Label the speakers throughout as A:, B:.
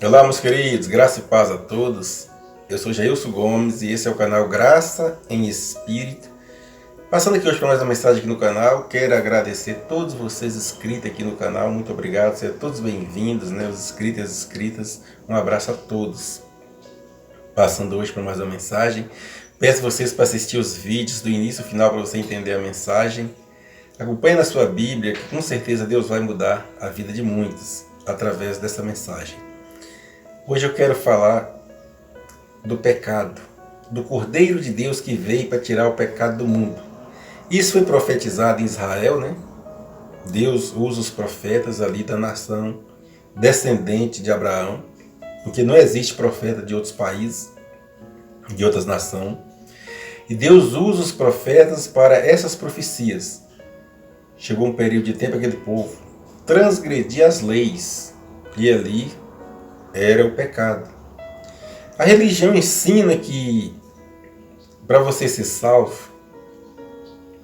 A: Olá, meus queridos, graça e paz a todos. Eu sou Jailson Gomes e esse é o canal Graça em Espírito. Passando aqui hoje para mais uma mensagem aqui no canal, quero agradecer a todos vocês inscritos aqui no canal, muito obrigado, sejam todos bem-vindos, né, os inscritos e as inscritas, um abraço a todos. Passando hoje para mais uma mensagem, peço vocês para assistir os vídeos do início ao final para você entender a mensagem. Acompanhe na sua Bíblia que com certeza Deus vai mudar a vida de muitos através dessa mensagem. Hoje eu quero falar do pecado, do Cordeiro de Deus que veio para tirar o pecado do mundo. Isso foi profetizado em Israel, né? Deus usa os profetas ali da nação descendente de Abraão, porque não existe profeta de outros países, de outras nações. E Deus usa os profetas para essas profecias. Chegou um período de tempo que aquele povo transgredia as leis, e ali era o pecado. A religião ensina que para você ser salvo,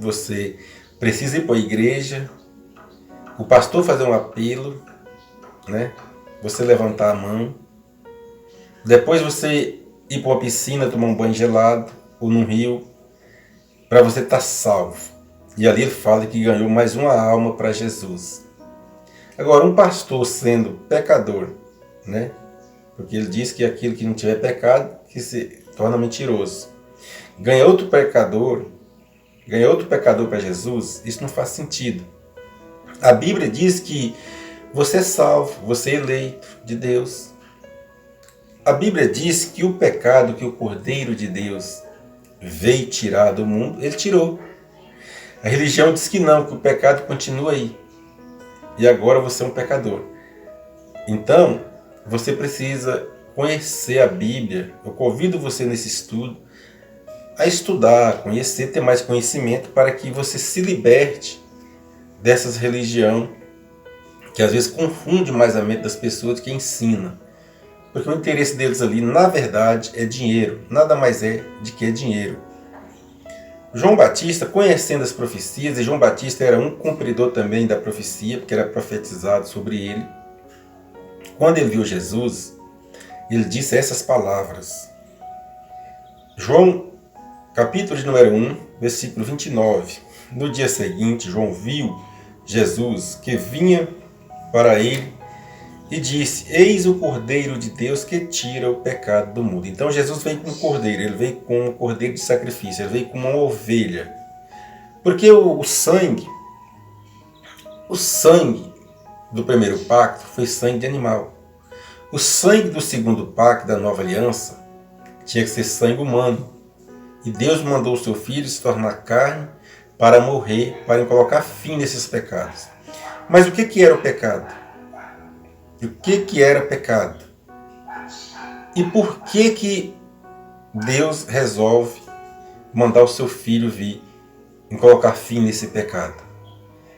A: você precisa ir para a igreja, o pastor fazer um apelo, né? Você levantar a mão, depois você ir para uma piscina, tomar um banho gelado, ou num rio, para você estar salvo. E ali ele fala que ganhou mais uma alma para Jesus. Agora, um pastor sendo pecador, né? Porque ele diz que aquilo que não tiver pecado, que se torna mentiroso. Ganha outro pecador para Jesus, isso não faz sentido. A Bíblia diz que você é salvo, você é eleito de Deus. A Bíblia diz que o pecado que o Cordeiro de Deus veio tirar do mundo, ele tirou. A religião diz que não, que o pecado continua aí. E agora você é um pecador. Então, você precisa conhecer a Bíblia. Eu convido você nesse estudo a estudar, conhecer, ter mais conhecimento para que você se liberte dessas religiões que às vezes confunde mais a mente das pessoas que ensina. Porque o interesse deles ali, na verdade, é dinheiro. Nada mais é de que é dinheiro. João Batista, conhecendo as profecias, e João Batista era um cumpridor também da profecia, porque era profetizado sobre ele. Quando ele viu Jesus, ele disse essas palavras. João, capítulo de número 1, versículo 29. No dia seguinte, João viu Jesus que vinha para ele e disse: Eis o Cordeiro de Deus que tira o pecado do mundo. Então Jesus veio com um cordeiro, ele veio com um cordeiro de sacrifício, ele veio com uma ovelha. Porque o sangue do primeiro pacto foi sangue de animal. O sangue do segundo pacto, da nova aliança, tinha que ser sangue humano. E Deus mandou o seu filho se tornar carne para morrer, para colocar fim nesses pecados. Mas o que era o pecado? O que era pecado? E por que Deus resolve mandar o seu filho vir e colocar fim nesse pecado?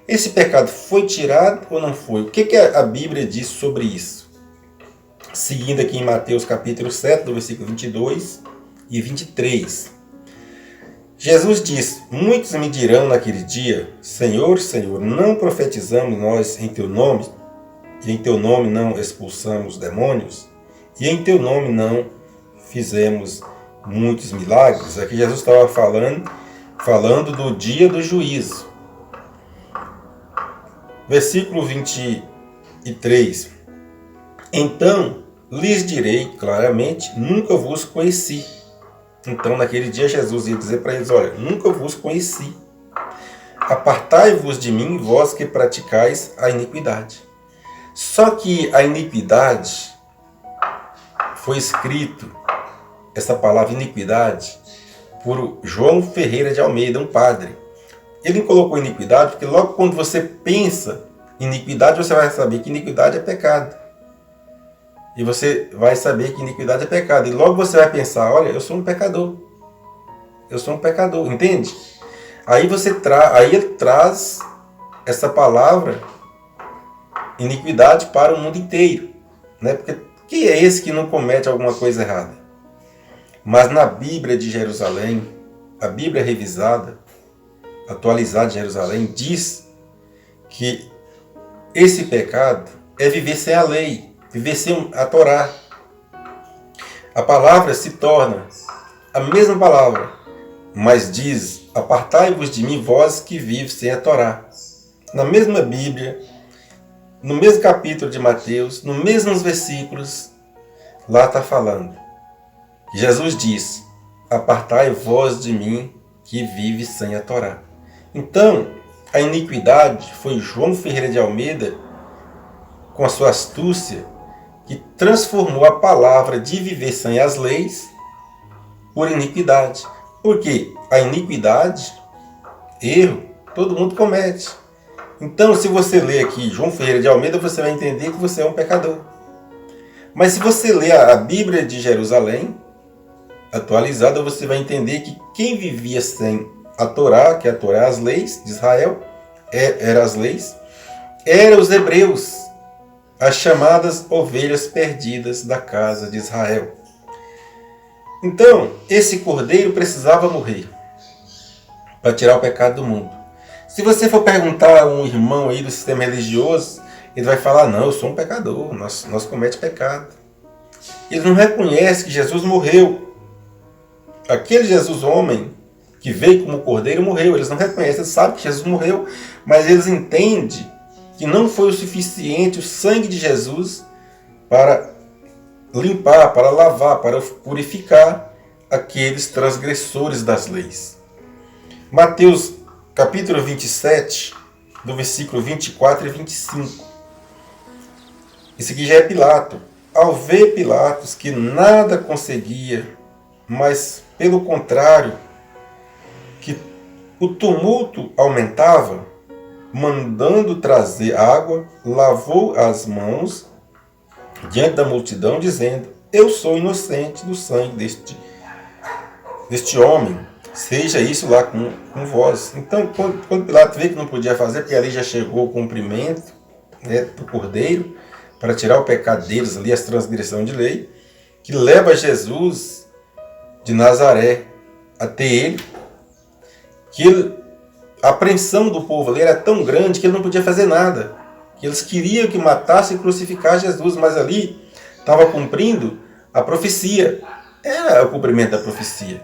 A: Esse pecado foi tirado ou não foi? O que a Bíblia diz sobre isso? Seguindo aqui em Mateus capítulo 7, do versículo 22 e 23. Jesus diz: Muitos me dirão naquele dia: Senhor, Senhor, não profetizamos nós em teu nome? E em teu nome não expulsamos demônios? E em teu nome não fizemos muitos milagres? Aqui Jesus estava falando do dia do juízo. Versículo 23. Então lhes direi claramente: nunca vos conheci. Então naquele dia Jesus ia dizer para eles: olha, nunca vos conheci. Apartai-vos de mim, vós que praticais a iniquidade. Só que a iniquidade foi escrito, essa palavra iniquidade, por João Ferreira de Almeida, um padre. Ele colocou iniquidade porque logo quando você pensa em iniquidade, você vai saber que iniquidade é pecado. E você vai saber que iniquidade é pecado. E logo você vai pensar: olha, eu sou um pecador. Eu sou um pecador, entende? Aí ele traz essa palavra iniquidade para o mundo inteiro, né? Porque quem é esse que não comete alguma coisa errada? Mas na Bíblia de Jerusalém, a Bíblia revisada, atualizada de Jerusalém, diz que esse pecado é viver sem a lei. viver sem a Torá. A palavra se torna a mesma palavra, mas diz: apartai-vos de mim, vós que vives sem a Torá. Na mesma Bíblia, no mesmo capítulo de Mateus, nos mesmos versículos, lá está falando. Jesus diz: apartai-vos de mim, que vive sem a Torá. Então, a iniquidade foi João Ferreira de Almeida, com a sua astúcia, que transformou a palavra de viver sem as leis por iniquidade. Porque a iniquidade, erro, todo mundo comete. Então, se você ler aqui João Ferreira de Almeida, você vai entender que você é um pecador. Mas se você ler a Bíblia de Jerusalém, atualizada, você vai entender que quem vivia sem a Torá, que a Torá é as leis de Israel, eram as leis, eram os hebreus, as chamadas ovelhas perdidas da casa de Israel. Então, esse cordeiro precisava morrer para tirar o pecado do mundo. Se você for perguntar a um irmão aí do sistema religioso, ele vai falar: não, eu sou um pecador, nós cometemos pecado. Ele não reconhece que Jesus morreu. Aquele Jesus homem que veio como cordeiro morreu. Eles não reconhecem, eles sabem que Jesus morreu, mas eles entendem que não foi o suficiente o sangue de Jesus para limpar, para lavar, para purificar aqueles transgressores das leis. Mateus capítulo 27, do versículo 24 e 25. Esse aqui já é Pilato. Ao ver Pilatos que nada conseguia, mas pelo contrário, que o tumulto aumentava, mandando trazer água, lavou as mãos diante da multidão, dizendo: eu sou inocente do sangue deste homem, seja isso lá com vós. Então, quando Pilato vê que não podia fazer, porque ali já chegou o cumprimento, né, do cordeiro, para tirar o pecado deles, ali as transgressões de lei, que leva Jesus de Nazaré até ele, que a apreensão do povo ali era tão grande que ele não podia fazer nada. Que eles queriam que matasse e crucificar Jesus, mas ali estava cumprindo a profecia. Era o cumprimento da profecia.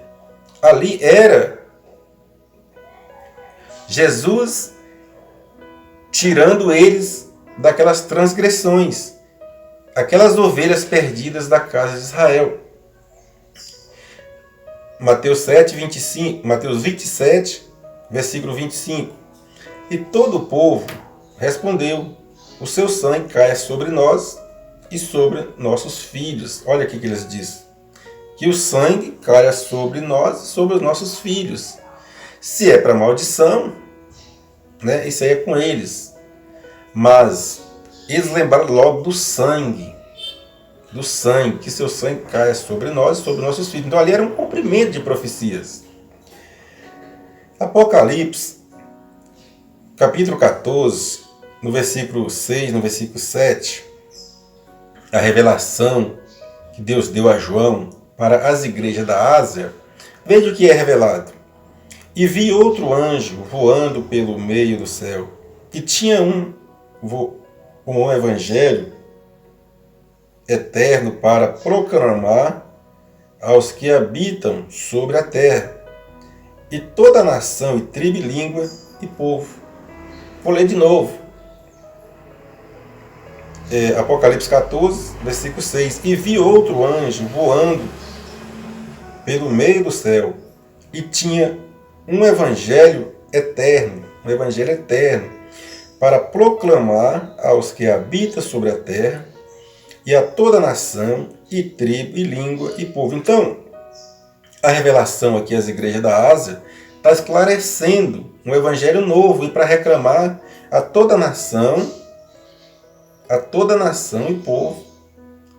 A: Ali era Jesus tirando eles daquelas transgressões, aquelas ovelhas perdidas da casa de Israel. Mateus 27, versículo 25. E todo o povo respondeu: o seu sangue caia sobre nós e sobre nossos filhos. Olha aqui que eles dizem: que o sangue caia sobre nós e sobre os nossos filhos. Se é para maldição, né, isso aí é com eles. Mas eles lembraram logo do sangue, que seu sangue caia sobre nós e sobre nossos filhos. Então ali era um cumprimento de profecias. Apocalipse, capítulo 14, no versículo 6, no versículo 7, a revelação que Deus deu a João para as igrejas da Ásia. Veja o que é revelado. E vi outro anjo voando pelo meio do céu, que tinha um evangelho eterno para proclamar aos que habitam sobre a terra, e toda nação, e tribo, e língua, e povo. Vou ler de novo. Apocalipse 14, versículo 6. E vi outro anjo voando pelo meio do céu, e tinha um evangelho eterno, para proclamar aos que habitam sobre a terra, e a toda nação, e tribo, e língua, e povo. Então, a revelação aqui às igrejas da Ásia está esclarecendo um evangelho novo, e para reclamar a toda nação e povo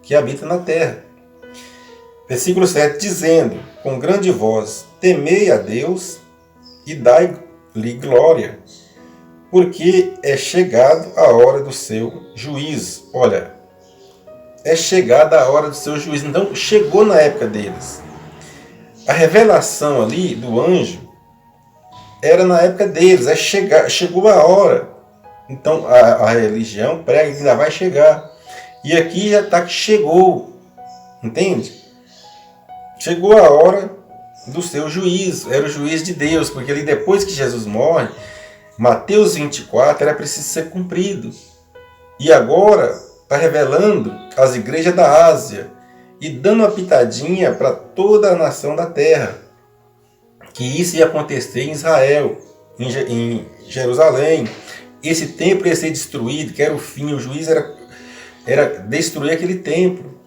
A: que habita na terra. Versículo 7, dizendo com grande voz: temei a Deus e dai-lhe glória, porque é chegado a hora do seu juízo. Olha, é chegada a hora do seu juízo. Então, chegou na época deles. A revelação ali do anjo era na época deles. Chegou a hora. Então, a religião prega que ainda vai chegar. E aqui já está que chegou, entende? Chegou a hora do seu juízo, era o juiz de Deus, porque ali depois que Jesus morre, Mateus 24 era preciso ser cumprido. E agora está revelando às igrejas da Ásia e dando uma pitadinha para toda a nação da terra, que isso ia acontecer em Israel, em Jerusalém. Esse templo ia ser destruído, que era o fim, o juiz era destruir aquele templo.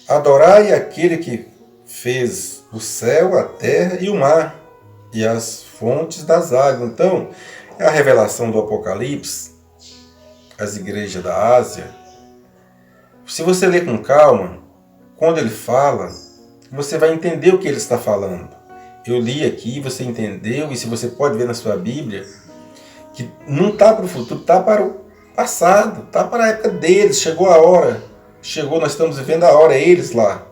A: Adorai aquele que fez o céu, a terra e o mar, e as fontes das águas. Então, é a revelação do Apocalipse, as igrejas da Ásia. Se você ler com calma, quando ele fala, você vai entender o que ele está falando. Eu li aqui, você entendeu, e se você pode ver na sua Bíblia, que não está para o futuro, está para o passado, está para a época deles, chegou a hora. Chegou, nós estamos vivendo a hora, eles lá.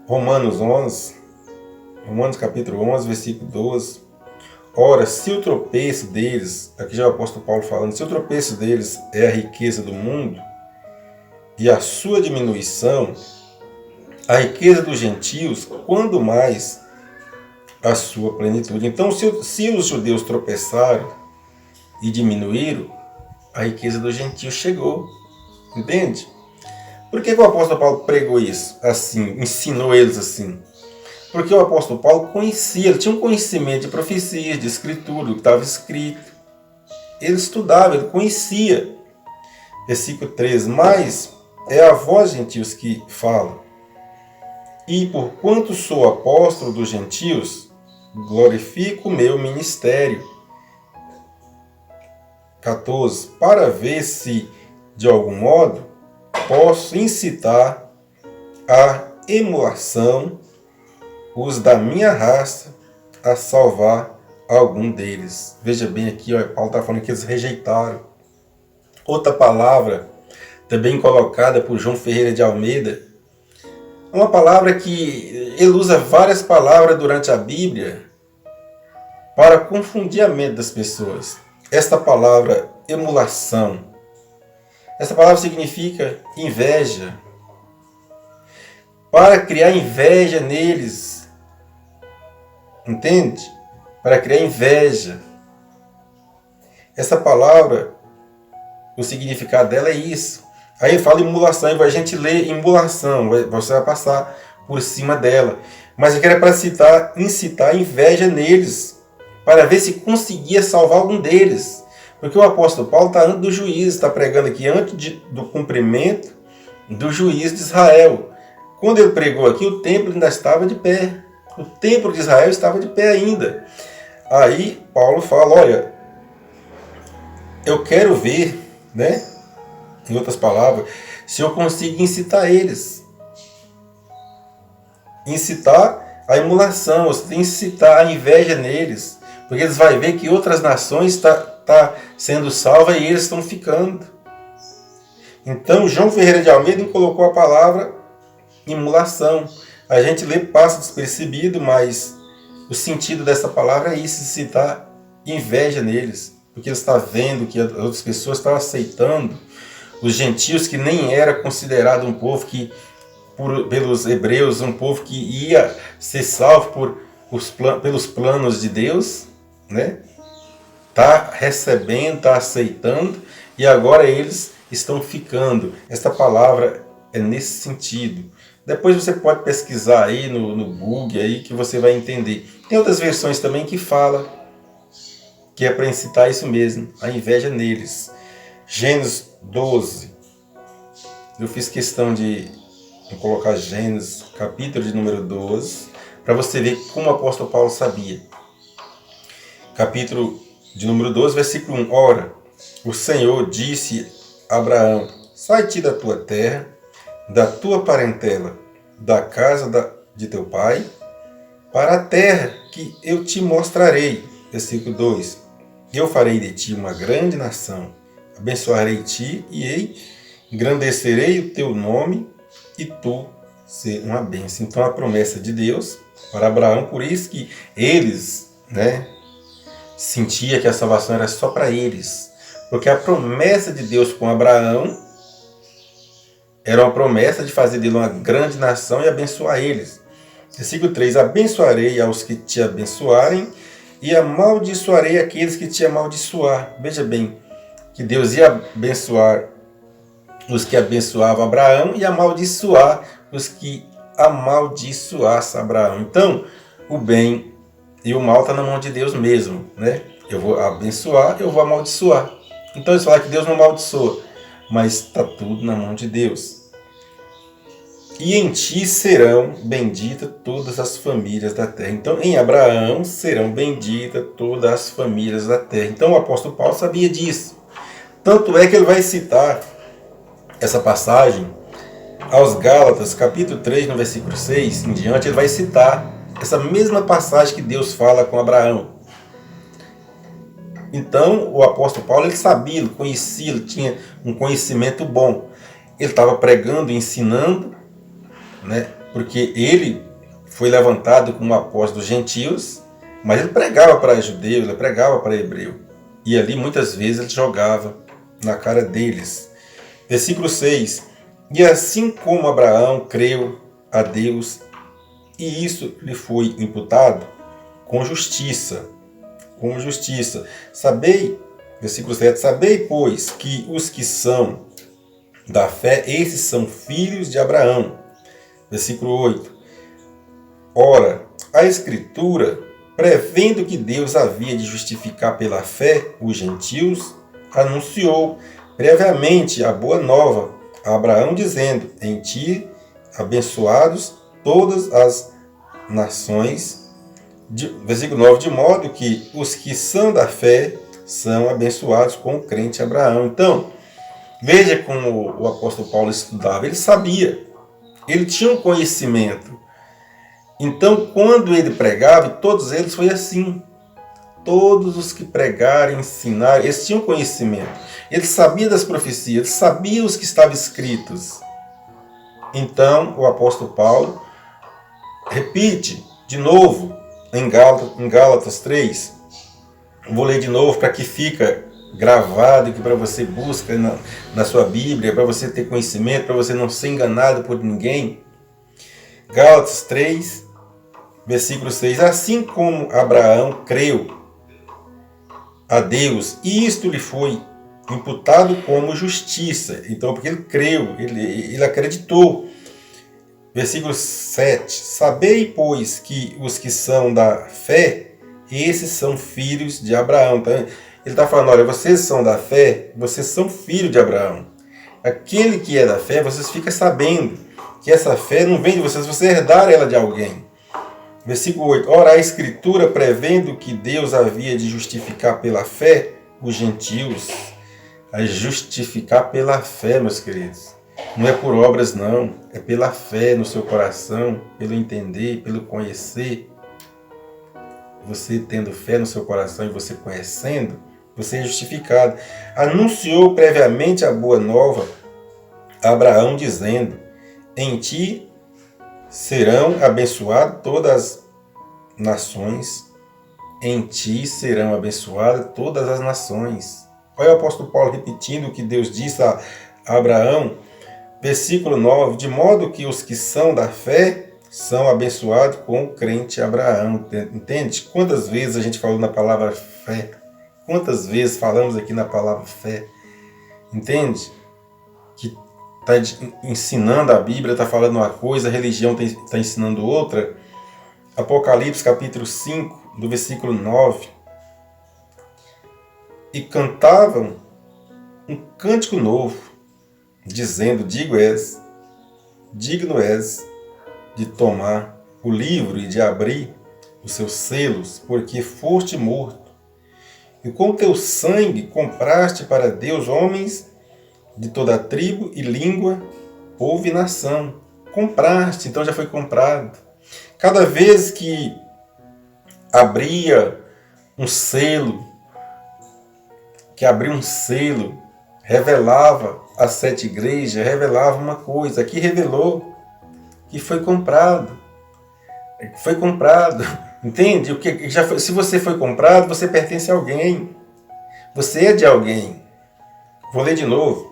A: Romanos capítulo 11, versículo 12. Ora, se o tropeço deles, aqui já é o apóstolo Paulo falando, se o tropeço deles é a riqueza do mundo e a sua diminuição, a riqueza dos gentios, quando mais a sua plenitude. Então, se os judeus tropeçaram e diminuíram, a riqueza dos gentios chegou. Entende? Por que o apóstolo Paulo pregou isso assim, ensinou eles assim? Porque o apóstolo Paulo conhecia, ele tinha um conhecimento de profecias, de escritura, do que estava escrito. Ele estudava, ele conhecia. Versículo 13, mas é a vós, gentios, que fala. E porquanto sou apóstolo dos gentios, glorifico o meu ministério. 14, para ver se, de algum modo, posso incitar a emulação os da minha raça a salvar algum deles. Veja bem aqui, ó, Paulo está falando que eles rejeitaram. Outra palavra, também colocada por João Ferreira de Almeida, uma palavra que ele usa várias palavras durante a Bíblia para confundir a mente das pessoas. Esta palavra, emulação, essa palavra significa inveja. Para criar inveja neles. Entende? Para criar inveja. Essa palavra, o significado dela é isso. Aí fala emulação, e a gente lê emulação, você vai passar por cima dela. Mas eu quero para incitar inveja neles, para ver se conseguia salvar algum deles. Porque o apóstolo Paulo está antes do juízo, está pregando aqui antes do cumprimento do juízo de Israel. Quando ele pregou aqui, o templo ainda estava de pé. O templo de Israel estava de pé ainda. Aí Paulo fala, olha, eu quero ver, né? Em outras palavras, se eu consigo incitar eles. Incitar a emulação, você tem que incitar a inveja neles. Porque eles vão ver que outras nações estão sendo salvas e eles estão ficando. Então, João Ferreira de Almeida colocou a palavra emulação. A gente lê, passa despercebido, mas o sentido dessa palavra é isso, incitar inveja neles. Porque ele está vendo que as outras pessoas estão aceitando os gentios, que nem era considerado um povo que, pelos hebreus, um povo que ia ser salvo pelos planos de Deus, né? Está recebendo, está aceitando, e agora eles estão ficando. Esta palavra é nesse sentido. Depois você pode pesquisar aí no Google aí que você vai entender. Tem outras versões também que fala que é para incitar isso mesmo, a inveja neles. Gênesis 12. Eu fiz questão de colocar Gênesis, capítulo de número 12, para você ver como o apóstolo Paulo sabia. Capítulo de número 12, versículo 1. Ora, o Senhor disse a Abraão, sai-te da tua terra, da tua parentela, da casa de teu pai, para a terra que eu te mostrarei. Versículo 2. Eu farei de ti uma grande nação, abençoarei ti e engrandecerei o teu nome e tu ser uma bênção. Então a promessa de Deus para Abraão, por isso que eles, né, sentia que a salvação era só para eles. Porque a promessa de Deus com Abraão Era uma promessa de fazer dele uma grande nação e abençoar eles. Versículo 3: abençoarei aos que te abençoarem e amaldiçoarei aqueles que te amaldiçoar. Veja bem, que Deus ia abençoar os que abençoavam Abraão e amaldiçoar os que amaldiçoassem Abraão. Então, o bem e o mal estão na mão de Deus mesmo, né? Eu vou abençoar, eu vou amaldiçoar. Então, eles falam que Deus não amaldiçoa, mas está tudo na mão de Deus. E em ti serão benditas todas as famílias da terra. Então, em Abraão serão benditas todas as famílias da terra. Então, o apóstolo Paulo sabia disso. Tanto é que ele vai citar essa passagem aos Gálatas, capítulo 3, no versículo 6 em diante. Ele vai citar essa mesma passagem que Deus fala com Abraão. Então, o apóstolo Paulo, ele sabia, ele conhecia, ele tinha um conhecimento bom. Ele estava pregando, ensinando, né? Porque ele foi levantado como apóstolo dos gentios, mas ele pregava para judeus, ele pregava para hebreu. E ali, muitas vezes, ele jogava na cara deles. Versículo 6. E assim como Abraão creu a Deus, e isso lhe foi imputado com justiça. Com justiça. Sabei, versículo 7, sabei, pois, que os que são da fé, esses são filhos de Abraão. Versículo 8. Ora, a Escritura, prevendo que Deus havia de justificar pela fé os gentios, anunciou previamente a boa nova a Abraão, dizendo: em ti abençoados todas as nações. Versículo 9, de modo que os que são da fé são abençoados com o crente Abraão. Então, veja como o apóstolo Paulo estudava. Ele sabia, ele tinha um conhecimento. Então, quando ele pregava, e todos eles foi assim. Todos os que pregaram, ensinaram, eles tinham conhecimento. Ele sabia das profecias, ele sabia os que estavam escritos. Então, o apóstolo Paulo repite de novo em Gálatas 3. Vou ler de novo para que fica gravado, que para você busca na sua Bíblia, para você ter conhecimento, para você não ser enganado por ninguém. Gálatas 3, versículo 6. Assim como Abraão creu a Deus, e isto lhe foi imputado como justiça. Então, porque ele creu, ele acreditou. Versículo 7. Sabei, pois, que os que são da fé, esses são filhos de Abraão. Então, ele está falando, olha, vocês são da fé, vocês são filhos de Abraão. Aquele que é da fé, vocês ficam sabendo que essa fé não vem de vocês, você herdar ela de alguém. Versículo 8. Ora, a Escritura, prevendo que Deus havia de justificar pela fé os gentios, a justificar pela fé, meus queridos. Não é por obras, não. É pela fé no seu coração, pelo entender, pelo conhecer. Você tendo fé no seu coração e você conhecendo, você é justificado. Anunciou previamente a boa nova a Abraão, dizendo: em ti serão abençoadas todas as nações. Em ti serão abençoadas todas as nações. Olha o apóstolo Paulo repetindo o que Deus disse a Abraão. Versículo 9. De modo que os que são da fé são abençoados com o crente Abraão. Entende? Quantas vezes a gente falou na palavra fé? Quantas vezes falamos aqui na palavra fé? Entende? Que está ensinando a Bíblia, está falando uma coisa, a religião está ensinando outra. Apocalipse capítulo 5, do versículo 9. E cantavam um cântico novo, dizendo: digno és de tomar o livro e de abrir os seus selos, porque foste morto, e com teu sangue compraste para Deus homens de toda tribo e língua, povo e nação. Compraste, então já foi comprado. Cada vez que abria um selo, revelava as 7 igrejas, revelava uma coisa. Aqui revelou que foi comprado. Foi comprado. Entende? O que já foi, se você foi comprado, você pertence a alguém. Você é de alguém. Vou ler de novo.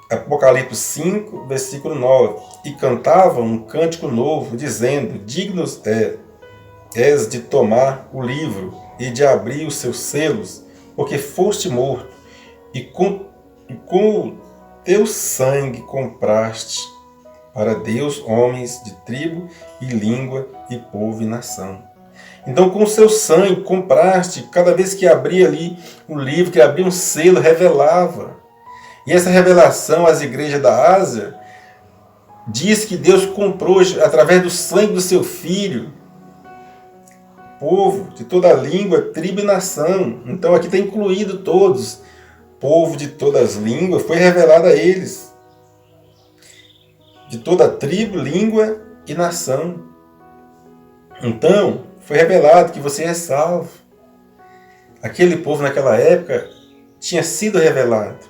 A: Apocalipse 5, versículo 9. E cantavam um cântico novo, dizendo: dignos és de tomar o livro e de abrir os seus selos, porque foste morto, e com o teu sangue compraste para Deus homens de tribo e língua e povo e nação. Então, com o seu sangue compraste, cada vez que abria ali o livro, que abria um selo, revelava. E essa revelação às igrejas da Ásia diz que Deus comprou, através do sangue do seu Filho, povo de toda língua, tribo e nação. Então aqui está incluído todos. Povo de todas as línguas, foi revelado a eles. De toda tribo, língua e nação. Então, foi revelado que você é salvo. Aquele povo naquela época tinha sido revelado.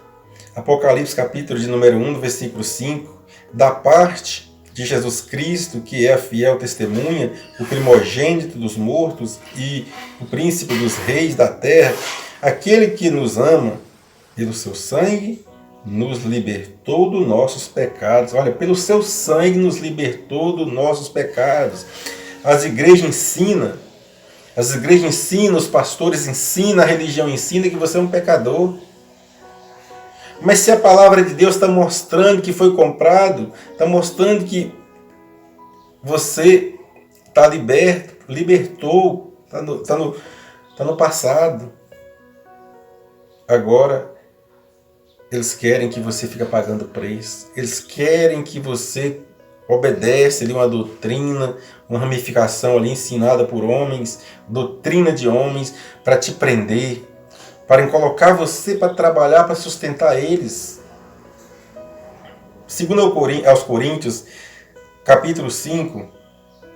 A: Apocalipse capítulo de número 1, versículo 5, da parte de Jesus Cristo, que é a fiel testemunha, o primogênito dos mortos e o príncipe dos reis da terra, aquele que nos ama pelo seu sangue, nos libertou dos nossos pecados. Olha, pelo seu sangue nos libertou dos nossos pecados. As igrejas ensinam, os pastores ensinam, a religião ensina que você é um pecador. Mas se a palavra de Deus está mostrando que foi comprado, está mostrando que você está liberto, libertou, está no passado. Agora, eles querem que você fique pagando preço. Eles querem que você obedece ali uma doutrina, uma ramificação ali ensinada por homens, doutrina de homens, para te prender, para colocar você para trabalhar, para sustentar eles. Segundo aos Coríntios, capítulo 5,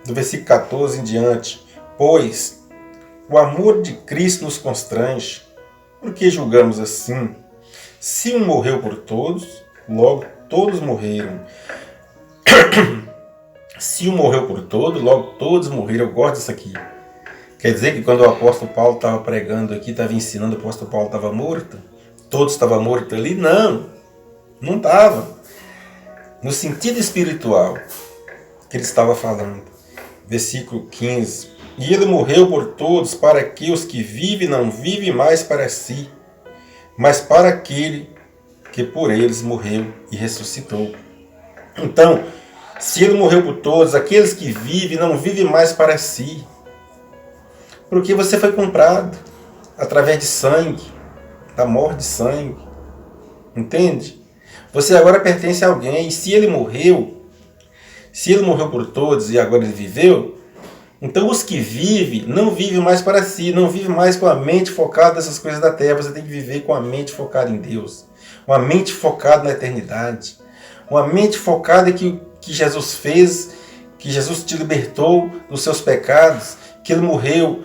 A: do versículo 14 em diante, pois o amor de Cristo nos constrange, porque julgamos assim: se um morreu por todos, logo todos morreram. Se um morreu por todos, logo todos morreram. Eu gosto disso aqui. Quer dizer que quando o apóstolo Paulo estava pregando aqui, estava ensinando, o apóstolo Paulo estava morto? Todos estavam mortos ali? Não, não estava. No sentido espiritual que ele estava falando. Versículo 15. E ele morreu por todos, para que os que vivem não vivem mais para si, mas para aquele que por eles morreu e ressuscitou. Então, se ele morreu por todos, aqueles que vivem não vivem mais para si, porque você foi comprado através de sangue, da morte de sangue. Entende? Você agora pertence a alguém, e se ele morreu por todos e agora ele viveu, então os que vivem não vivem mais para si, não vivem mais com a mente focada nessas coisas da terra. Você tem que viver com a mente focada em Deus, uma mente focada na eternidade, uma mente focada em que Jesus fez, que Jesus te libertou dos seus pecados, que Ele morreu,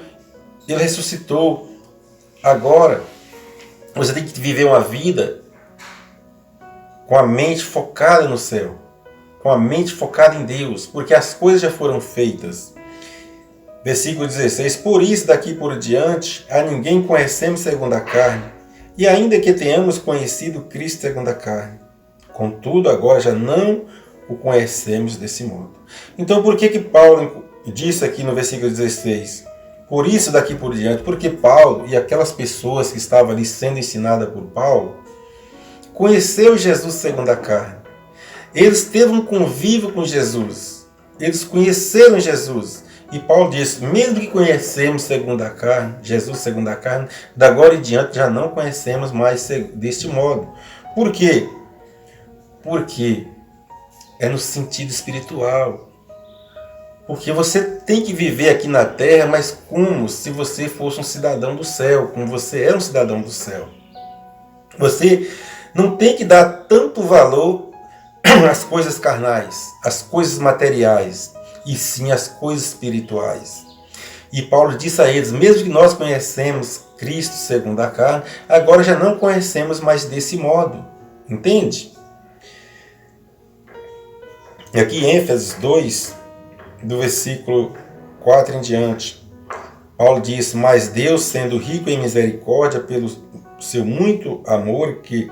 A: Ele ressuscitou. Agora, você tem que viver uma vida com a mente focada no céu, com a mente focada em Deus, porque as coisas já foram feitas. Versículo 16. Por isso, daqui por diante, a ninguém conhecemos segundo a carne, e ainda que tenhamos conhecido Cristo segundo a carne, contudo, agora já não o conhecemos desse modo. Então, por que Paulo disse aqui no versículo 16? Por isso, daqui por diante, porque Paulo e aquelas pessoas que estavam ali sendo ensinadas por Paulo, conheceu Jesus segundo a carne. Eles teve um convívio com Jesus. Eles conheceram Jesus. E Paulo disse, mesmo que conhecemos segundo a carne, Jesus segundo a carne, da agora em diante já não conhecemos mais deste modo. Por quê? Porque é no sentido espiritual. Porque você tem que viver aqui na terra, mas como se você fosse um cidadão do céu, como você é um cidadão do céu. Você não tem que dar tanto valor às coisas carnais, às coisas materiais, e sim às coisas espirituais. E Paulo disse a eles, mesmo que nós conhecemos Cristo segundo a carne, agora já não conhecemos mais desse modo. Entende? E aqui em Éfesos 2, do versículo 4 em diante, Paulo diz, mas Deus, sendo rico em misericórdia, pelo seu muito amor que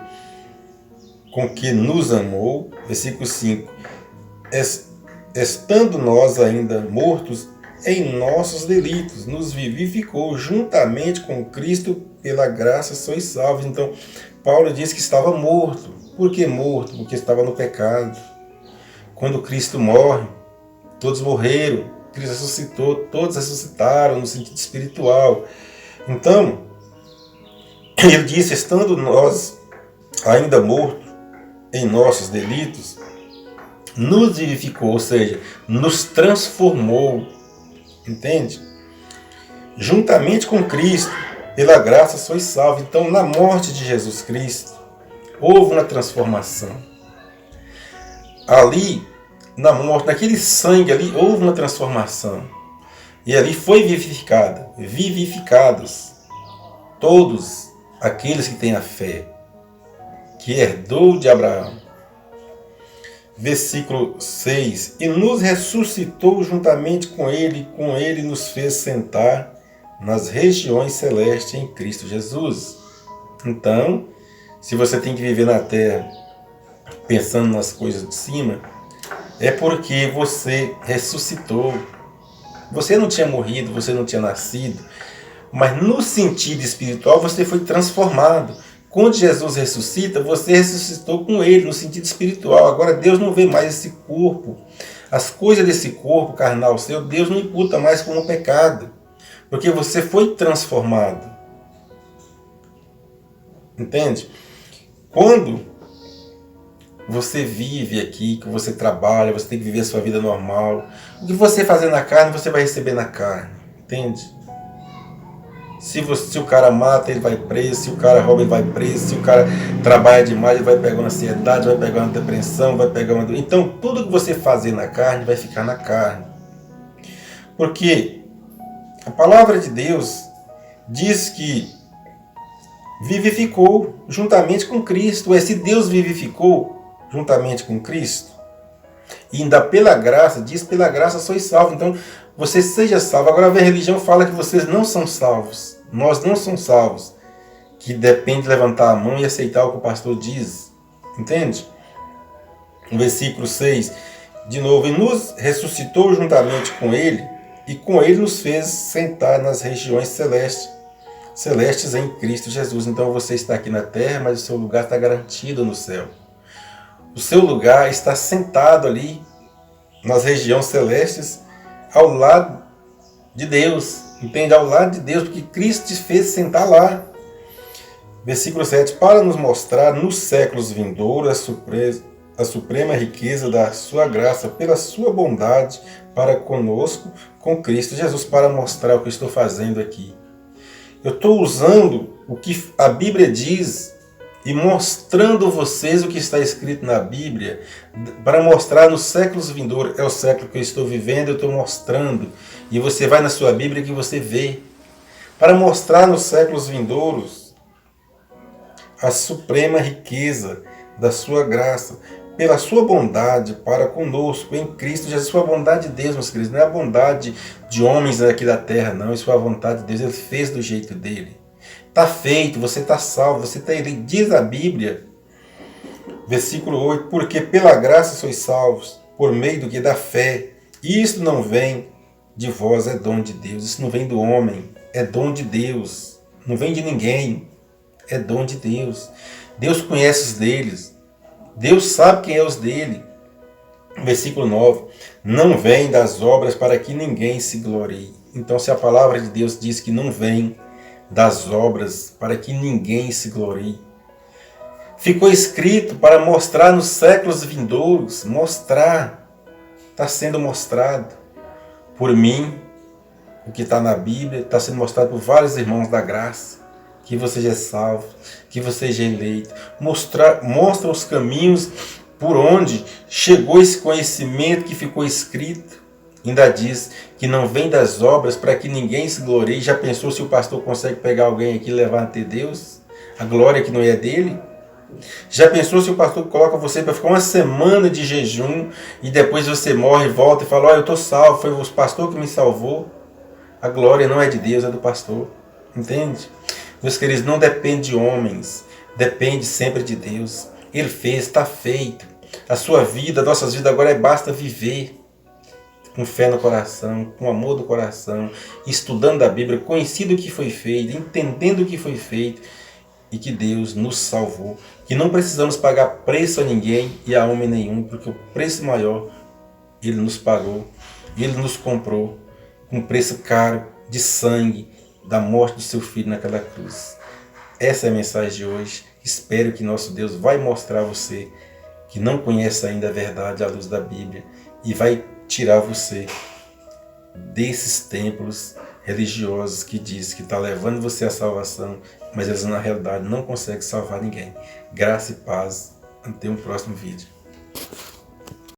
A: com que nos amou. Versículo 5. Estando nós ainda mortos em nossos delitos, nos vivificou juntamente com Cristo, pela graça sois salvos. Então, Paulo diz que estava morto. Por que morto? Porque estava no pecado. Quando Cristo morre, todos morreram. Cristo ressuscitou, todos ressuscitaram no sentido espiritual. Então, ele disse, estando nós ainda mortos em nossos delitos, nos vivificou, ou seja, nos transformou, entende? Juntamente com Cristo, pela graça sois salvos. Então, na morte de Jesus Cristo, houve uma transformação. Ali, na morte, naquele sangue ali, houve uma transformação. E ali foi vivificados todos aqueles que têm a fé, que herdou de Abraão. Versículo 6. E nos ressuscitou juntamente com ele nos fez sentar nas regiões celestes em Cristo Jesus. Então, se você tem que viver na terra pensando nas coisas de cima, é porque você ressuscitou. Você não tinha morrido, você não tinha nascido, mas no sentido espiritual você foi transformado. Quando Jesus ressuscita, você ressuscitou com ele no sentido espiritual. Agora Deus não vê mais esse corpo. As coisas desse corpo carnal seu, Deus não imputa mais como pecado. Porque você foi transformado. Entende? Quando você vive aqui, que você trabalha, você tem que viver a sua vida normal. O que você fazer na carne, você vai receber na carne. Entende? Se o cara mata, ele vai preso. Se o cara rouba, ele vai preso. Se o cara trabalha demais, ele vai pegar uma ansiedade, vai pegar uma depressão, vai pegar uma... Então, tudo que você fazer na carne, vai ficar na carne. Porque a palavra de Deus diz que vivificou juntamente com Cristo. Esse Deus vivificou juntamente com Cristo. E ainda pela graça, diz pela graça sois salvos. Então, você seja salvo. Agora a religião fala que vocês não são salvos. Nós não somos salvos. Que depende de levantar a mão e aceitar o que o pastor diz. Entende? No versículo 6, de novo, e nos ressuscitou juntamente com ele, e com ele nos fez sentar nas regiões celestes em Cristo Jesus. Então você está aqui na terra, mas o seu lugar está garantido no céu. O seu lugar está sentado ali, nas regiões celestes, ao lado de Deus. Entende? Ao lado de Deus, porque Cristo te fez sentar lá. Versículo 7. Para nos mostrar nos séculos vindouros a suprema riqueza da sua graça, pela sua bondade para conosco, com Cristo Jesus, para mostrar o que eu estou fazendo aqui. Eu estou usando o que a Bíblia diz e mostrando a vocês o que está escrito na Bíblia, para mostrar nos séculos vindouros. É o século que eu estou vivendo, eu estou mostrando. E você vai na sua Bíblia que você vê. Para mostrar nos séculos vindouros a suprema riqueza da sua graça, pela sua bondade para conosco, em Cristo Jesus. Sua bondade de Deus, meus queridos, não é a bondade de homens aqui da terra, não. Isso é a vontade de Deus, Ele fez do jeito dele. Está feito, você está salvo, você está ele diz a Bíblia, versículo 8, porque pela graça sois salvos, por meio do que? Da fé. E isto não vem de vós, é dom de Deus. Isso não vem do homem, é dom de Deus. Não vem de ninguém, é dom de Deus. Deus conhece os deles, Deus sabe quem é os dele. Versículo 9, não vem das obras para que ninguém se glorie. Então, se a palavra de Deus diz que não vem das obras para que ninguém se glorie, ficou escrito para mostrar nos séculos vindouros, mostrar, está sendo mostrado por mim, o que está na Bíblia, está sendo mostrado por vários irmãos da graça, que você já é salvo, que você já é eleito, mostra os caminhos por onde chegou esse conhecimento que ficou escrito. Ainda diz que não vem das obras para que ninguém se glorie. Já pensou se o pastor consegue pegar alguém aqui e levar ante Deus? A glória que não é dele? Já pensou se o pastor coloca você para ficar uma semana de jejum e depois você morre e volta e fala, olha, eu estou salvo, foi o pastor que me salvou? A glória não é de Deus, é do pastor. Entende? Meus queridos, não depende de homens, depende sempre de Deus. Ele fez, está feito. A sua vida, nossas vidas agora basta viver com fé no coração, com amor do coração, estudando a Bíblia, conhecendo o que foi feito, entendendo o que foi feito e que Deus nos salvou. Que não precisamos pagar preço a ninguém e a homem nenhum, porque o preço maior Ele nos pagou, Ele nos comprou com um preço caro de sangue, da morte do seu Filho naquela cruz. Essa é a mensagem de hoje. Espero que nosso Deus vai mostrar a você que não conhece ainda a verdade à luz da Bíblia e vai tirar você desses templos religiosos que diz que está levando você à salvação, mas eles na realidade não conseguem salvar ninguém. Graça e paz. Até um próximo vídeo.